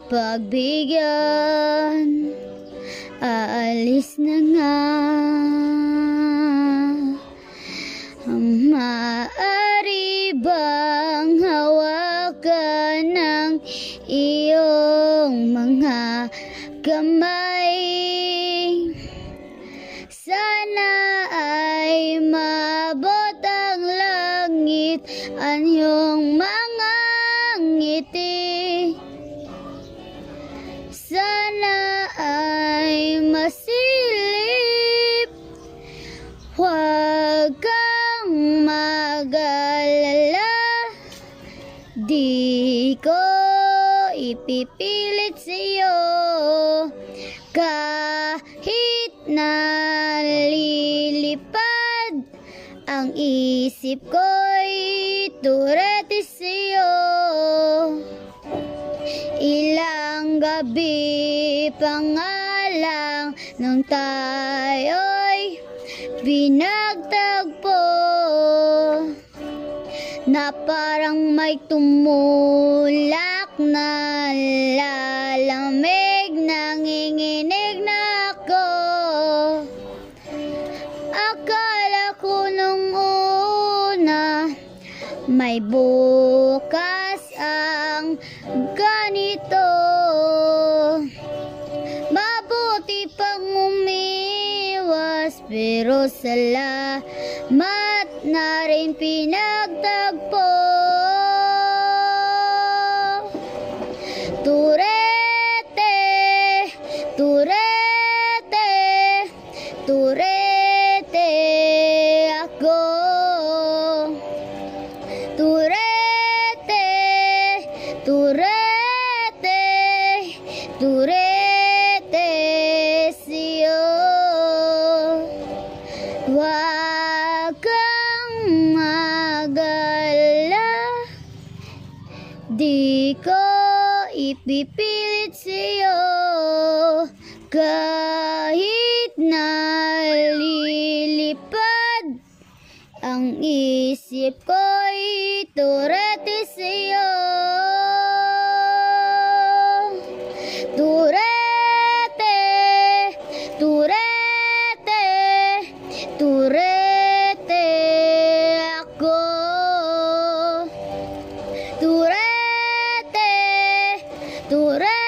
pagbigyan. Aalis na nga. Maaari bang hawakan ng iyong mga kamay? Sana ay maabot ang langit ang iyong mga ngiti. Sana ay masilip. Huwag kang mag-alala. Di ko ipipilit sa'yo kahit nalilipad ang isip ko'y turete sa'yo. Ilang gabi pa nga lang nang tayo'y pinagtagpo, na parang may tumulak na lalamig, nanginginig na ako. Akala ko nung una may bukas ang ganito. Mabuti pang umiwas, pero salamat na rin pinagtagpo. Turete, turete, turete ako. Turete, turete, turete sa'yo. Huwag kang mag-alala. Di ko ipipilit sa'yo kahit nalilipad ang isip ko'y turete sa'yo.